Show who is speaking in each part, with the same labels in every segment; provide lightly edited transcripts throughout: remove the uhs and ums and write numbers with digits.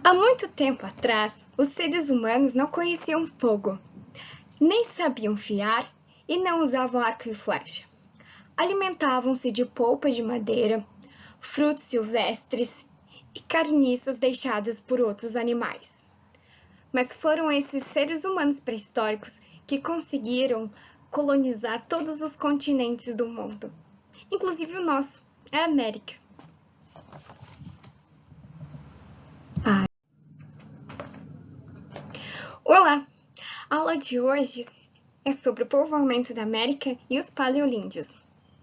Speaker 1: Há muito tempo atrás, os seres humanos não conheciam fogo, nem sabiam fiar e não usavam arco e flecha. Alimentavam-se de polpa de madeira, frutos silvestres e carniças deixadas por outros animais. Mas foram esses seres humanos pré-históricos que conseguiram colonizar todos os continentes do mundo, inclusive o nosso, a América. Olá! A aula de hoje é sobre o povoamento da América e os paleolíndios.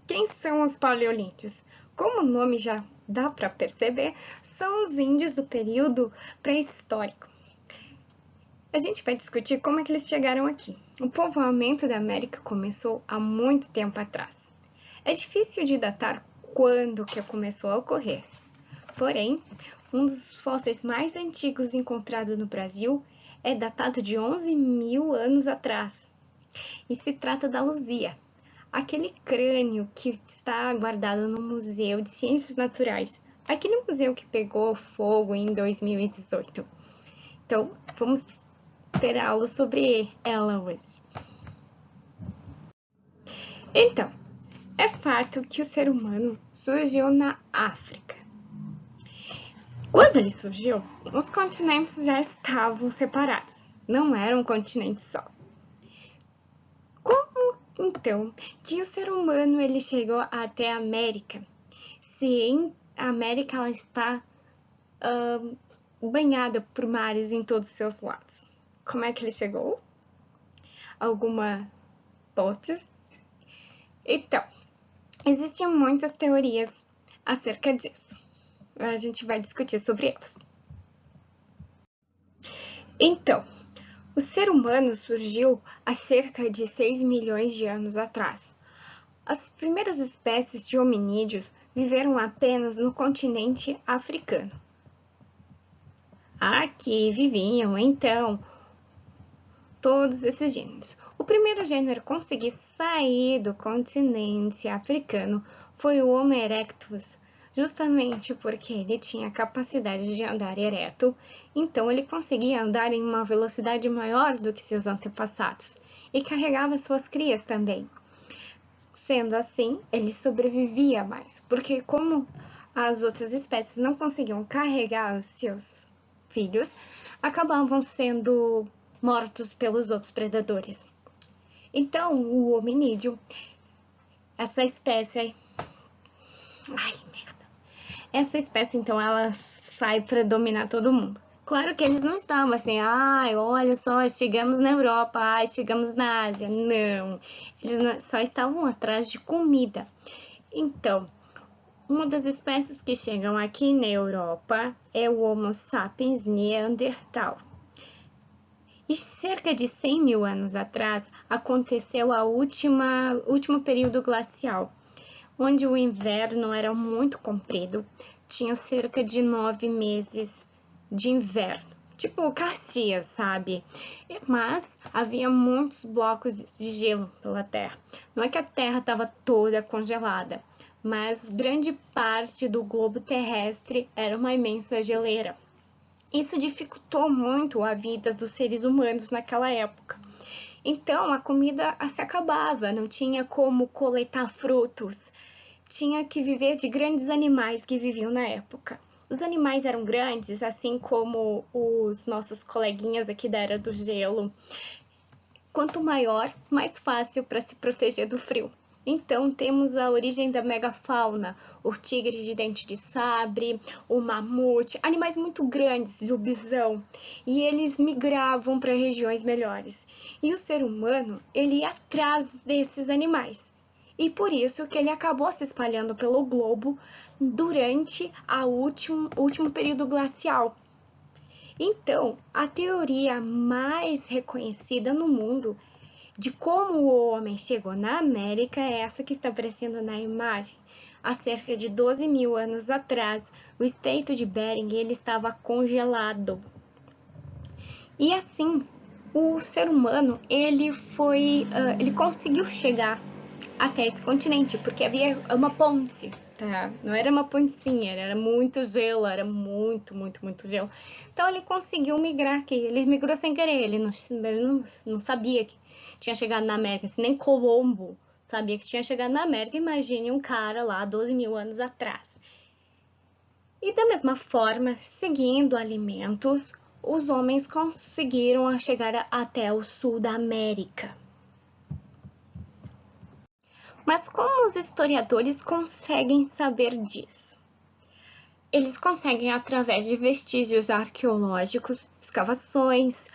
Speaker 1: Quem são os paleolíndios? Como o nome já dá para perceber, são os índios do período pré-histórico. A gente vai discutir como é que eles chegaram aqui. O povoamento da América começou há muito tempo atrás. É difícil de datar quando que começou a ocorrer. Porém, um dos fósseis mais antigos encontrado no Brasil é datado de 11.000 anos atrás. E se trata da Luzia, aquele crânio que está guardado no Museu de Ciências Naturais, aquele museu que pegou fogo em 2018. Então, vamos ter aula sobre ela hoje. Então, é fato que o ser humano surgiu na África. Quando ele surgiu, os continentes já estavam separados, não era um continente só. Como, então, que o ser humano ele chegou até a América, se a América ela está banhada por mares em todos os seus lados? Como é que ele chegou? Alguma hipótese? Então, existem muitas teorias acerca disso. A gente vai discutir sobre elas. Então, o ser humano surgiu há cerca de 6 milhões de anos atrás. As primeiras espécies de hominídeos viveram apenas no continente africano. Aqui viviam, então, todos esses gêneros. O primeiro gênero a conseguir sair do continente africano foi o Homo erectus, justamente porque ele tinha a capacidade de andar ereto, então ele conseguia andar em uma velocidade maior do que seus antepassados e carregava suas crias também. Sendo assim, ele sobrevivia mais, porque como as outras espécies não conseguiam carregar os seus filhos, acabavam sendo mortos pelos outros predadores. Então, o hominídeo, essa espécie essa espécie, então, ela sai para dominar todo mundo. Claro que eles não estavam assim, olha só, chegamos na Europa, chegamos na Ásia. Não, eles só estavam atrás de comida. Então, uma das espécies que chegam aqui na Europa é o Homo sapiens neanderthal. E cerca de 100 mil anos atrás, aconteceu o último período glacial, onde o inverno era muito comprido, tinha cerca de 9 meses de inverno, tipo Caxias, sabe? Mas havia muitos blocos de gelo pela Terra. Não é que a Terra estava toda congelada, mas grande parte do globo terrestre era uma imensa geleira. Isso dificultou muito a vida dos seres humanos naquela época. Então, a comida se acabava, não tinha como coletar frutos, tinha que viver de grandes animais que viviam na época. Os animais eram grandes, assim como os nossos coleguinhas aqui da Era do Gelo. Quanto maior, mais fácil para se proteger do frio. Então, temos a origem da megafauna, o tigre de dente de sabre, o mamute, animais muito grandes, o bisão, e eles migravam para regiões melhores. E o ser humano, ele ia atrás desses animais. E por isso que ele acabou se espalhando pelo globo durante o último período glacial. Então, a teoria mais reconhecida no mundo de como o homem chegou na América é essa que está aparecendo na imagem. Há cerca de 12 mil anos atrás, o Estreito de Bering ele estava congelado. E assim, o ser humano ele conseguiu chegar até esse continente, porque havia uma ponte tá? Não era uma pontinha, era muito gelo, era muito, muito, muito gelo. Então ele conseguiu migrar aqui, ele migrou sem querer, ele não sabia que tinha chegado na América, assim, nem Colombo sabia que tinha chegado na América. Imagine um cara lá 12 mil anos atrás. E da mesma forma, seguindo alimentos, os homens conseguiram chegar até o sul da América. Mas como os historiadores conseguem saber disso? Eles conseguem através de vestígios arqueológicos, escavações,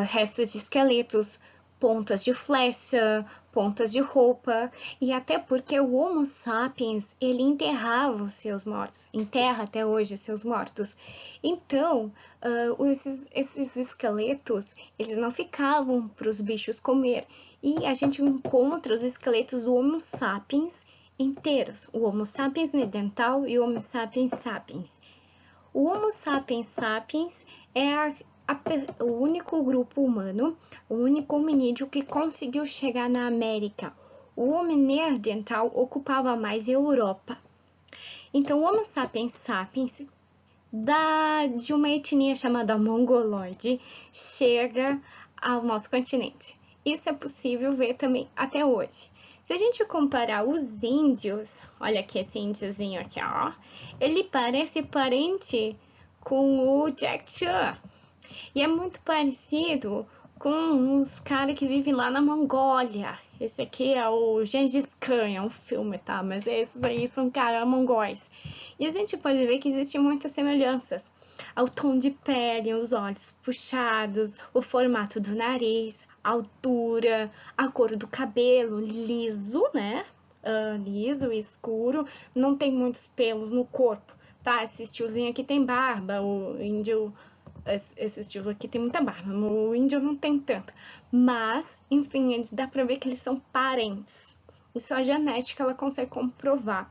Speaker 1: restos de esqueletos, pontas de flecha, pontas de roupa, e até porque o Homo sapiens, ele enterrava os seus mortos, enterra até hoje os seus mortos. Então, esses esqueletos, eles não ficavam para os bichos comer, e a gente encontra os esqueletos do Homo sapiens inteiros, o Homo sapiens neanderthal e o Homo sapiens sapiens. O Homo sapiens sapiens é o único grupo humano, o único hominídeo que conseguiu chegar na América. O Homo neanderthal ocupava mais a Europa. Então, o Homo sapiens sapiens, de uma etnia chamada mongoloide, chega ao nosso continente. Isso é possível ver também até hoje. Se a gente comparar os índios, olha aqui esse índiozinho aqui, ó, ele parece parente com o Jack Chan. E é muito parecido com os caras que vivem lá na Mongólia. Esse aqui é o Gengis Khan, é um filme, tá? Mas esses aí são caras mongóis. E a gente pode ver que existem muitas semelhanças. Ao tom de pele, os olhos puxados, o formato do nariz, a altura, a cor do cabelo, liso, né? Liso, escuro, não tem muitos pelos no corpo, tá? Esse estiozinho aqui tem barba, o índio, esse estilo aqui tem muita barba, o índio não tem tanto. Mas, enfim, dá pra ver que eles são parentes. Isso a genética ela consegue comprovar.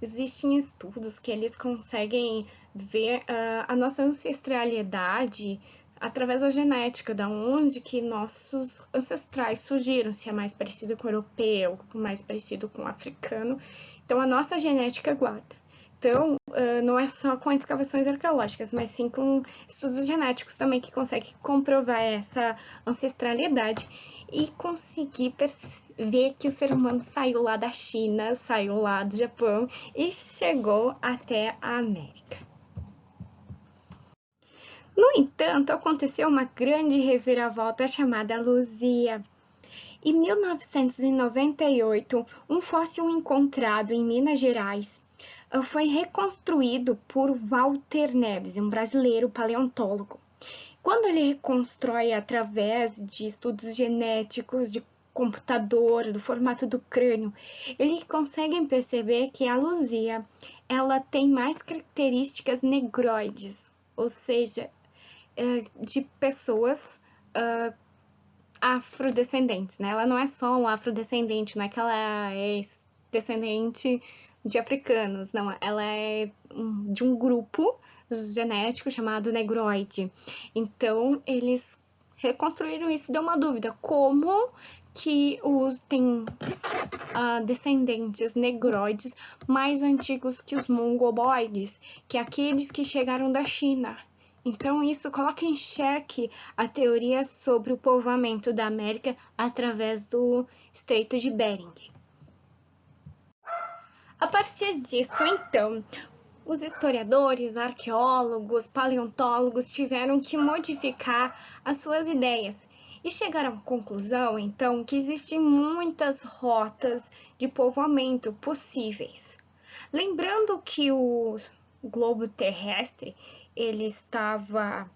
Speaker 1: Existem estudos que eles conseguem ver a nossa ancestralidade através da genética, da onde que nossos ancestrais surgiram, se é mais parecido com o europeu, mais parecido com o africano. Então, a nossa genética guarda. Então, não é só com escavações arqueológicas, mas sim com estudos genéticos também que conseguem comprovar essa ancestralidade e conseguir ver que o ser humano saiu lá da China, saiu lá do Japão e chegou até a América. No entanto, aconteceu uma grande reviravolta chamada Luzia. Em 1998, um fóssil encontrado em Minas Gerais foi reconstruído por Walter Neves, um brasileiro paleontólogo. Quando ele reconstrói através de estudos genéticos, de computador, do formato do crânio, ele consegue perceber que a Luzia ela tem mais características negroides, ou seja, de pessoas afrodescendentes, né? Ela não é só um afrodescendente, não é que ela é descendente de africanos, não, ela é de um grupo genético chamado negroide. Então, eles reconstruíram isso, deu uma dúvida, como que tem descendentes negroides mais antigos que os mongoloides, que é aqueles que chegaram da China. Então, isso coloca em xeque a teoria sobre o povoamento da América através do Estreito de Bering. A partir disso, então, os historiadores, arqueólogos, paleontólogos tiveram que modificar as suas ideias e chegaram à conclusão, então, que existem muitas rotas de povoamento possíveis. Lembrando que o globo terrestre ele estava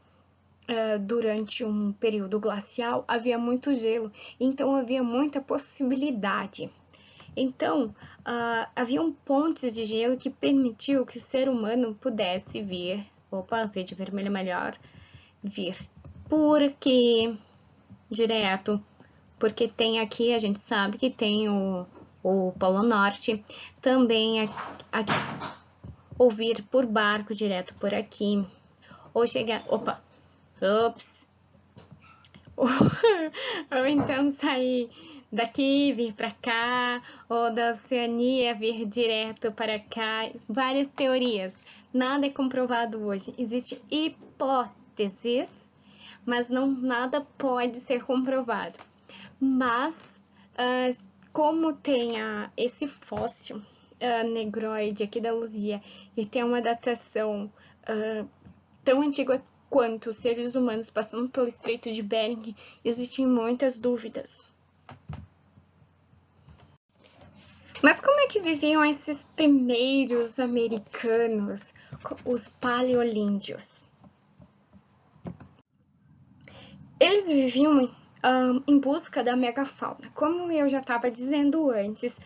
Speaker 1: durante um período glacial, havia muito gelo, então havia muita possibilidade. Então, haviam pontes de gelo que permitiu que o ser humano pudesse vir, verde e vermelho é melhor, vir por aqui, direto, porque tem aqui, a gente sabe que tem o Polo Norte, também aqui, ou vir por barco direto por aqui, ou chegar, ou então sair daqui vir para cá, ou da Oceania vir direto para cá. Várias teorias. Nada é comprovado hoje. Existem hipóteses, mas nada pode ser comprovado. Mas, como tem esse fóssil negroide aqui da Luzia e tem uma datação tão antiga quanto os seres humanos passando pelo Estreito de Bering, existem muitas dúvidas. Mas como é que viviam esses primeiros americanos, os paleolíndios? Eles viviam em busca da megafauna. Como eu já estava dizendo antes,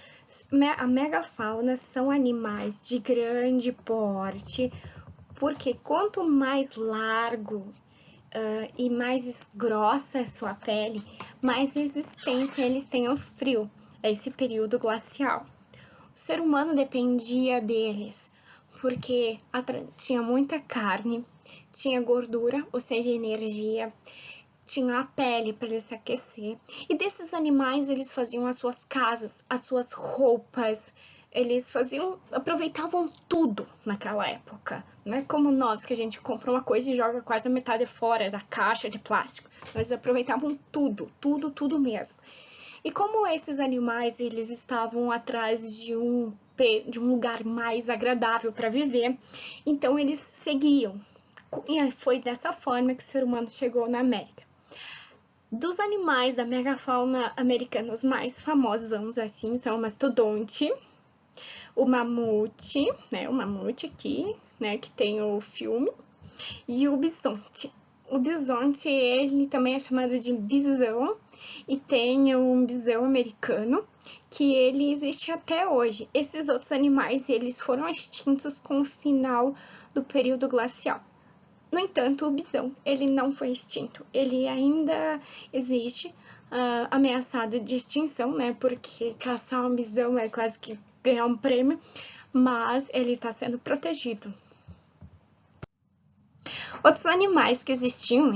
Speaker 1: a megafauna são animais de grande porte, porque quanto mais largo e mais grossa é sua pele, mais resistência eles têm ao frio, a esse período glacial. O ser humano dependia deles, porque tinha muita carne, tinha gordura, ou seja, energia, tinha a pele para ele se aquecer. E desses animais eles faziam as suas casas, as suas roupas, eles aproveitavam tudo naquela época. Não é como nós, que a gente compra uma coisa e joga quase a metade fora da caixa de plástico. Eles aproveitavam tudo, tudo, tudo mesmo. E como esses animais eles estavam atrás de um lugar mais agradável para viver, então eles seguiam. E foi dessa forma que o ser humano chegou na América. Dos animais da megafauna americana, os mais famosos assim são o mastodonte, o mamute, né, o mamute aqui, né, que tem o filme, e o bisonte. O bisonte, ele também é chamado de bisão, e tem um bisão americano, que ele existe até hoje. Esses outros animais, eles foram extintos com o final do período glacial. No entanto, o bisão, ele não foi extinto. Ele ainda existe, ameaçado de extinção, né, porque caçar um bisão é quase que ganhar um prêmio, mas ele está sendo protegido. Outros animais que existiam,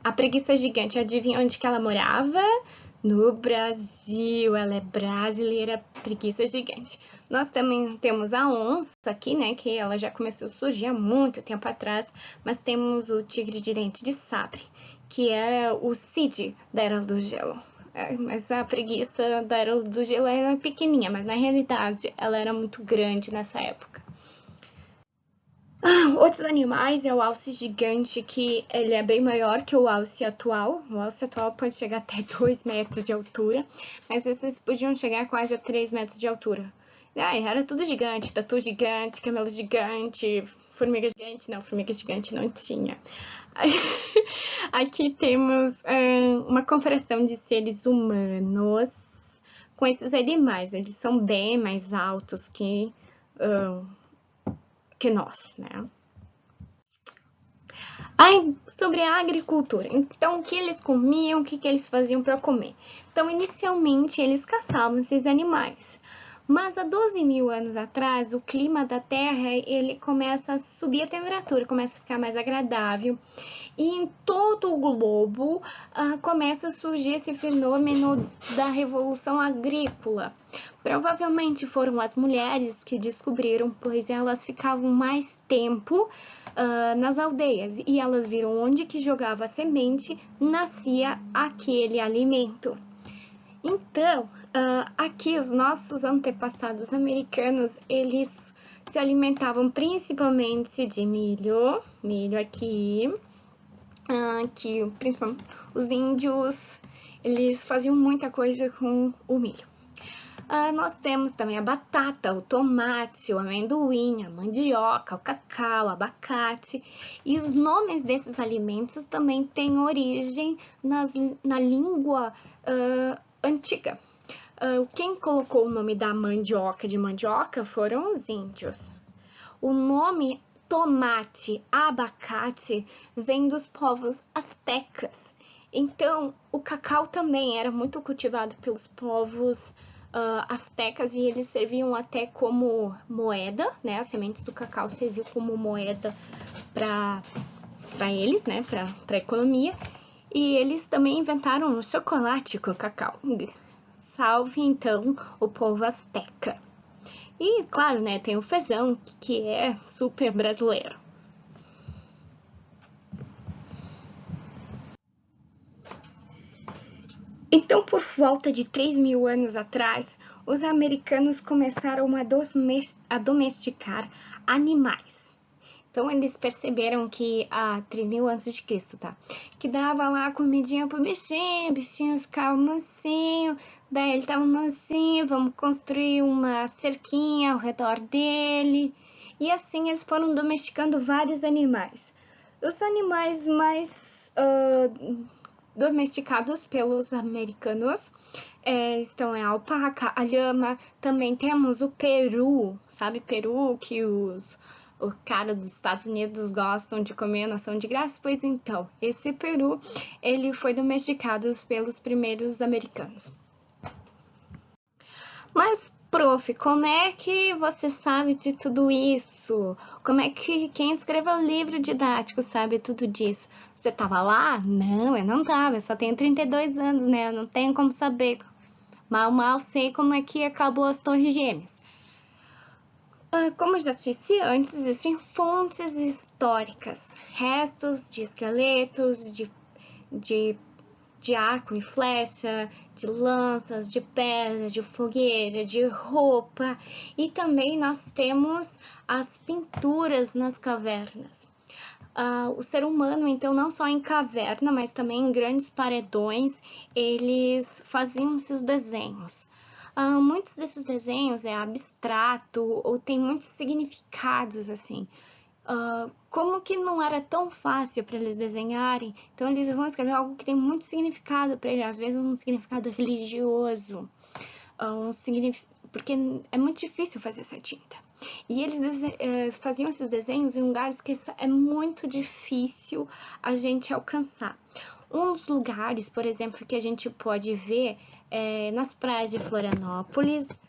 Speaker 1: a preguiça gigante, adivinha onde que ela morava? No Brasil, ela é brasileira, preguiça gigante. Nós também temos a onça aqui, né, que ela já começou a surgir há muito tempo atrás, mas temos o tigre de dente de sabre, que é o Cid da Era do Gelo. Mas a preguiça da Era do Gelo era pequenininha, mas na realidade ela era muito grande nessa época. Outros animais é o alce gigante, que ele é bem maior que o alce atual. O alce atual pode chegar até 2 metros de altura, mas esses podiam chegar quase a 3 metros de altura. Era tudo gigante, tatu gigante, camelo gigante, formiga gigante. Não, formiga gigante não tinha. Aqui temos uma comparação de seres humanos com esses animais. Eles são bem mais altos que nós, né? Sobre a agricultura. Então, o que eles comiam, o que eles faziam para comer? Então, inicialmente, eles caçavam esses animais. Mas há 12 mil anos atrás, o clima da Terra ele começa a subir a temperatura, começa a ficar mais agradável. E em todo o globo começa a surgir esse fenômeno da revolução agrícola. Provavelmente foram as mulheres que descobriram, pois elas ficavam mais tempo nas aldeias e elas viram onde que jogava a semente, nascia aquele alimento. Então, aqui os nossos antepassados americanos, eles se alimentavam principalmente de milho aqui, que principalmente os índios, eles faziam muita coisa com o milho. Nós temos também a batata, o tomate, o amendoim, a mandioca, o cacau, o abacate. E os nomes desses alimentos também têm origem na língua antiga. Quem colocou o nome da mandioca de mandioca foram os índios. O nome tomate, abacate, vem dos povos astecas. Então, o cacau também era muito cultivado pelos povos astecas e eles serviam até como moeda, né? As sementes do cacau serviam como moeda para eles, né? Para a economia. E eles também inventaram o chocolate com o cacau. salve então o povo azteca. E claro, né, tem o feijão, que é super brasileiro. Então, por volta de 3.000 anos atrás, os americanos começaram a domesticar animais. Então, eles perceberam que há 3.000 antes de Cristo, tá? Que dava lá comidinha pro bichinho, o bichinho ficava mansinho, daí ele tava mansinho, vamos construir uma cerquinha ao redor dele. E assim eles foram domesticando vários animais. Os animais mais domesticados pelos americanos estão a alpaca, a lhama, também temos o peru, sabe peru que o cara dos Estados Unidos gostam de comer na ação de graça? Pois então, esse peru, ele foi domesticado pelos primeiros americanos. Mas, prof, como é que você sabe de tudo isso? Como é que quem escreveu o livro didático sabe tudo disso? Você tava lá? Não, eu não tava, eu só tenho 32 anos, né? Eu não tenho como saber. Mal sei como é que acabou as Torres Gêmeas. Como eu já disse antes, existem fontes históricas, restos de esqueletos, de arco e flecha, de lanças, de pedra, de fogueira, de roupa. E também nós temos as pinturas nas cavernas. O ser humano, então, não só em caverna, mas também em grandes paredões, eles faziam seus desenhos. Muitos desses desenhos é abstrato ou tem muitos significados, assim. Como que não era tão fácil para eles desenharem, então eles vão escrever algo que tem muito significado para eles, às vezes um significado religioso, porque é muito difícil fazer essa tinta. E eles faziam esses desenhos em lugares que é muito difícil a gente alcançar. Um dos lugares, por exemplo, que a gente pode ver nas praias de Florianópolis,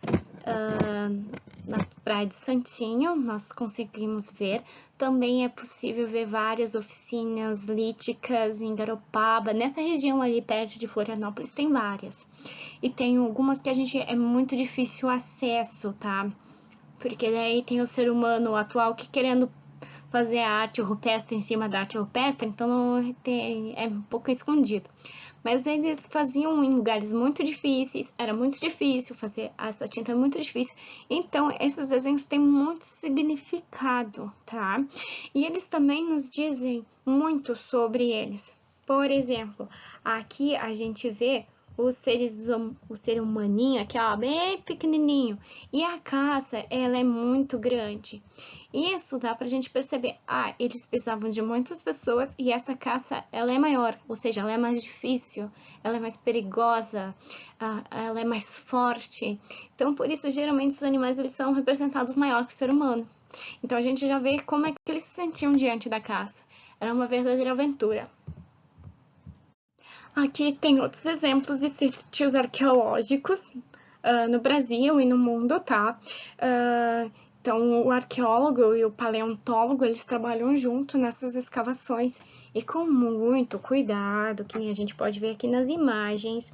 Speaker 1: na praia de Santinho, nós conseguimos ver. Também é possível ver várias oficinas líticas em Garopaba. Nessa região ali perto de Florianópolis tem várias. E tem algumas que a gente é muito difícil acesso, tá? Porque daí tem o ser humano atual que querendo fazer a arte rupestre em cima da arte rupestre, então é um pouco escondido. Mas eles faziam em lugares muito difíceis, era muito difícil fazer essa tinta, é muito difícil. Então, esses desenhos têm muito significado, tá? E eles também nos dizem muito sobre eles. Por exemplo, aqui a gente vê o ser humaninho aqui, ó, bem pequenininho. E a caça, ela é muito grande. Isso dá pra gente perceber, eles precisavam de muitas pessoas e essa caça, ela é maior, ou seja, ela é mais difícil, ela é mais perigosa, ela é mais forte. Então, por isso, geralmente, os animais, eles são representados maior que o ser humano. Então, a gente já vê como é que eles se sentiam diante da caça. Era uma verdadeira aventura. Aqui tem outros exemplos de sítios arqueológicos no Brasil e no mundo, tá? Então, o arqueólogo e o paleontólogo, eles trabalham junto nessas escavações e com muito cuidado, que nem a gente pode ver aqui nas imagens,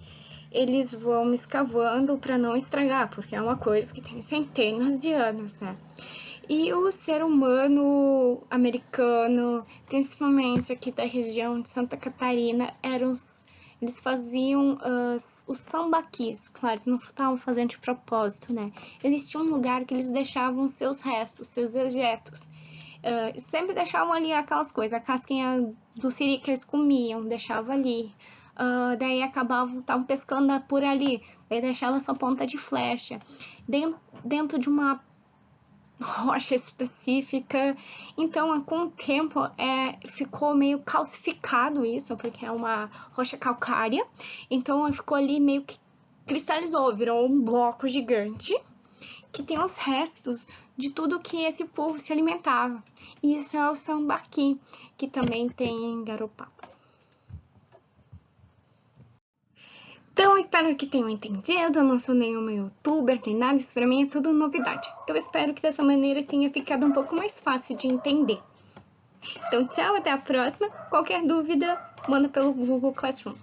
Speaker 1: eles vão escavando para não estragar, porque é uma coisa que tem centenas de anos, né? E o ser humano americano, principalmente aqui da região de Santa Catarina, eles faziam os sambaquis, claro, eles não estavam fazendo de propósito, né? Eles tinham um lugar que eles deixavam seus restos, seus dejetos. Sempre deixavam ali aquelas coisas, a casquinha do siri que eles comiam, deixava ali. Daí estavam pescando por ali, daí deixava sua ponta de flecha. Dentro de uma rocha específica, então com o tempo ficou meio calcificado isso, porque é uma rocha calcária, então ficou ali meio que cristalizou, virou um bloco gigante que tem os restos de tudo que esse povo se alimentava. E isso é o sambaqui, que também tem em Garopaba. Então, espero que tenham entendido, eu não sou nenhuma youtuber, nem nada, isso pra mim é tudo novidade. Eu espero que dessa maneira tenha ficado um pouco mais fácil de entender. Então, tchau, até a próxima. Qualquer dúvida, manda pelo Google Classroom.